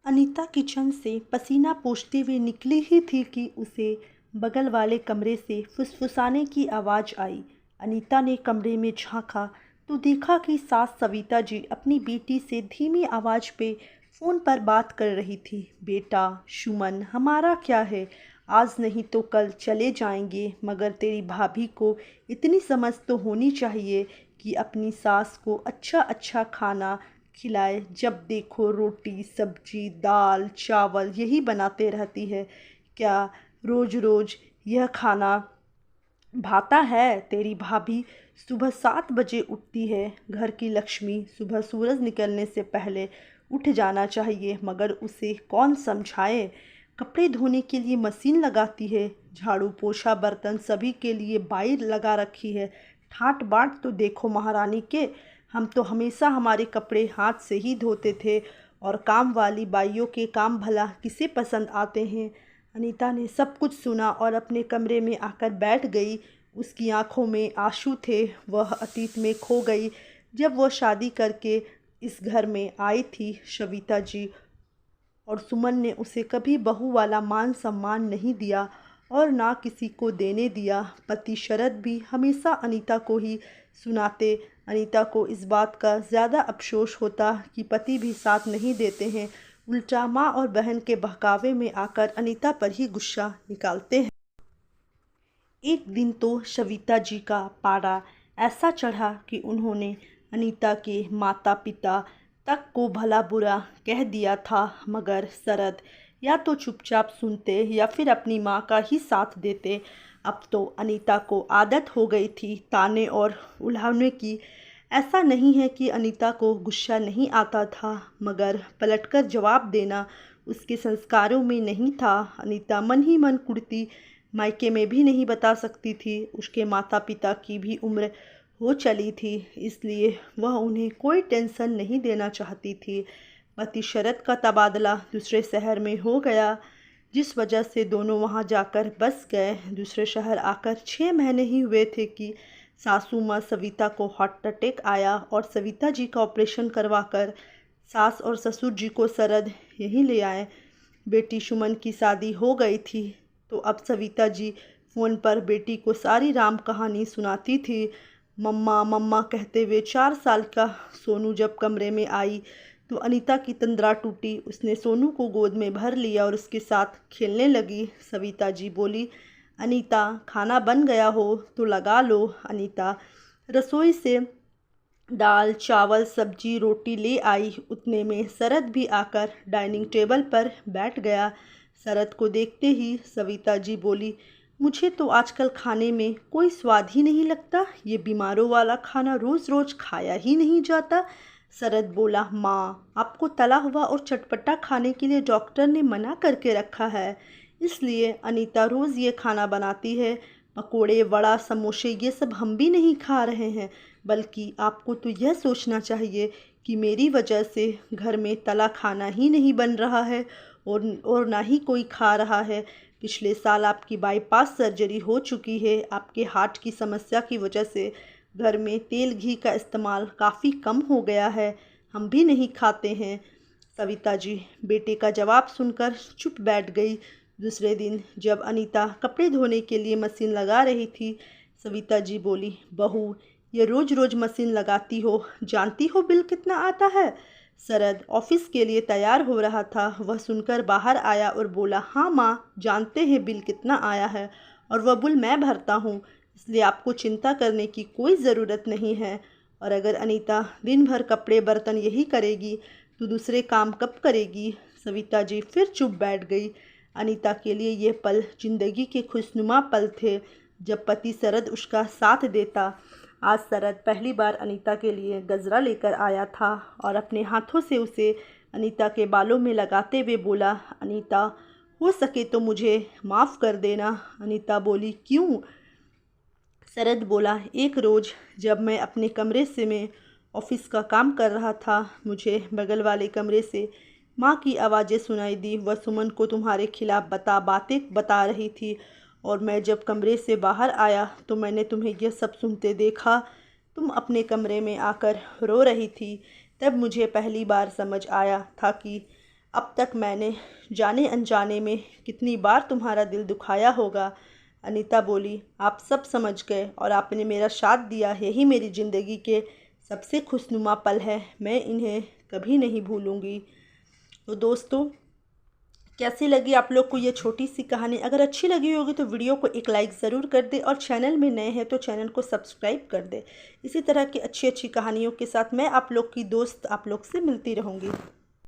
Anita kitchen से पसीना पोंछते हुए निकली ही थी कि उसे बगल वाले कमरे से फुसफुसाने की आवाज़ आई। अनीता ने कमरे में झांका तो देखा कि सास सविता जी अपनी बेटी से धीमी आवाज़ पे फ़ोन पर बात कर रही थी। बेटा सुमन, हमारा क्या है, आज नहीं तो कल चले जाएंगे, मगर तेरी भाभी को इतनी समझ तो होनी चाहिए कि अपनी सास को अच्छा अच्छा खाना खिलाए। जब देखो रोटी सब्जी दाल चावल यही बनाते रहती है। क्या रोज रोज यह खाना भाता है? तेरी भाभी सुबह 7 बजे उठती है। घर की लक्ष्मी सुबह सूरज निकलने से पहले उठ जाना चाहिए, मगर उसे कौन समझाए। कपड़े धोने के लिए मशीन लगाती है, झाड़ू पोछा बर्तन सभी के लिए बाई लगा रखी है। ठाट बाट तो देखो महारानी के, हम तो हमेशा हमारे कपड़े हाथ से ही धोते थे, और काम वाली बाइयों के काम भला किसे पसंद आते हैं। अनीता ने सब कुछ सुना और अपने कमरे में आकर बैठ गई। उसकी आंखों में आंसू थे। वह अतीत में खो गई, जब वह शादी करके इस घर में आई थी। सविता जी और सुमन ने उसे कभी बहू वाला मान सम्मान नहीं दिया और ना किसी को देने दिया। पति शरद भी हमेशा अनीता को ही सुनाते। अनीता को इस बात का ज़्यादा अफसोस होता कि पति भी साथ नहीं देते हैं। उल्टा माँ और बहन के बहकावे में आकर अनीता पर ही गुस्सा निकालते हैं। एक दिन तो सविता जी का पारा ऐसा चढ़ा कि उन्होंने अनीता के माता पिता तक को भला बुरा कह दिया था, मगर शरद या तो चुपचाप सुनते या फिर अपनी माँ का ही साथ देते। अब तो अनीता को आदत हो गई थी ताने और उल्हाने की। ऐसा नहीं है कि अनीता को गुस्सा नहीं आता था, मगर पलटकर जवाब देना उसके संस्कारों में नहीं था। अनीता मन ही मन कुढ़ती, मायके में भी नहीं बता सकती थी। उसके माता पिता की भी उम्र हो चली थी, इसलिए वह उन्हें कोई टेंशन नहीं देना चाहती थी। पति शरद का तबादला दूसरे शहर में हो गया, जिस वजह से दोनों वहां जाकर बस गए। दूसरे शहर आकर 6 महीने ही हुए थे कि सासू माँ सविता को हार्ट अटैक आया और सविता जी का ऑपरेशन करवाकर सास और ससुर जी को शरद यहीं ले आए। बेटी सुमन की शादी हो गई थी, तो अब सविता जी फ़ोन पर बेटी को सारी राम कहानी सुनाती थी। मम्मा मम्मा कहते हुए 4 साल का सोनू जब कमरे में आई तो अनीता की तंद्रा टूटी। उसने सोनू को गोद में भर लिया और उसके साथ खेलने लगी। सविता जी बोली, अनीता खाना बन गया हो तो लगा लो। अनीता रसोई से दाल चावल सब्जी रोटी ले आई। उतने में शरद भी आकर डाइनिंग टेबल पर बैठ गया। शरद को देखते ही सविता जी बोली, मुझे तो आजकल खाने में कोई स्वाद ही नहीं लगता। ये बीमारों वाला खाना रोज़ रोज़ खाया ही नहीं जाता। शरद बोला, माँ आपको तला हुआ और चटपटा खाने के लिए डॉक्टर ने मना करके रखा है, इसलिए अनीता रोज़ ये खाना बनाती है। पकोड़े वड़ा समोसे ये सब हम भी नहीं खा रहे हैं, बल्कि आपको तो यह सोचना चाहिए कि मेरी वजह से घर में तला खाना ही नहीं बन रहा है और ना ही कोई खा रहा है। पिछले साल आपकी बाईपास सर्जरी हो चुकी है। आपके हार्ट की समस्या की वजह से घर में तेल घी का इस्तेमाल काफ़ी कम हो गया है, हम भी नहीं खाते हैं। सविता जी बेटे का जवाब सुनकर चुप बैठ गई। दूसरे दिन जब अनीता कपड़े धोने के लिए मशीन लगा रही थी, सविता जी बोली, बहू ये रोज़ रोज़ मशीन लगाती हो, जानती हो बिल कितना आता है? शरद ऑफिस के लिए तैयार हो रहा था, वह सुनकर बाहर आया और बोला, हाँ माँ जानते हैं बिल कितना आया है, और वह बिल मैं भरता हूँ, इसलिए आपको चिंता करने की कोई ज़रूरत नहीं है। और अगर अनीता दिन भर कपड़े बर्तन यही करेगी तो दूसरे काम कब करेगी? सविता जी फिर चुप बैठ गई। अनीता के लिए ये पल जिंदगी के खुशनुमा पल थे, जब पति शरद उसका साथ देता। आज शरद पहली बार अनीता के लिए गजरा लेकर आया था और अपने हाथों से उसे अनीता के बालों में लगाते हुए बोला, अनीता हो सके तो मुझे माफ़ कर देना। अनीता बोली, क्यों? शरद बोला, एक रोज़ जब मैं अपने कमरे से मैं ऑफिस का काम कर रहा था, मुझे बगल वाले कमरे से माँ की आवाज़ें सुनाई दी। वह सुमन को तुम्हारे खिलाफ बातें बता रही थी, और मैं जब कमरे से बाहर आया तो मैंने तुम्हें यह सब सुनते देखा। तुम अपने कमरे में आकर रो रही थी। तब मुझे पहली बार समझ आया था कि अब तक मैंने जाने अनजाने में कितनी बार तुम्हारा दिल दुखाया होगा। अनीता बोली, आप सब समझ गए और आपने मेरा साथ दिया। यही मेरी ज़िंदगी के सबसे खुशनुमा पल है, मैं इन्हें कभी नहीं भूलूंगी। तो दोस्तों, कैसी लगी आप लोग को ये छोटी सी कहानी? अगर अच्छी लगी होगी तो वीडियो को एक लाइक ज़रूर कर दे और चैनल में नए हैं तो चैनल को सब्सक्राइब कर दे। इसी तरह की अच्छी अच्छी कहानियों के साथ मैं आप लोग की दोस्त आप लोग से मिलती रहूँगी।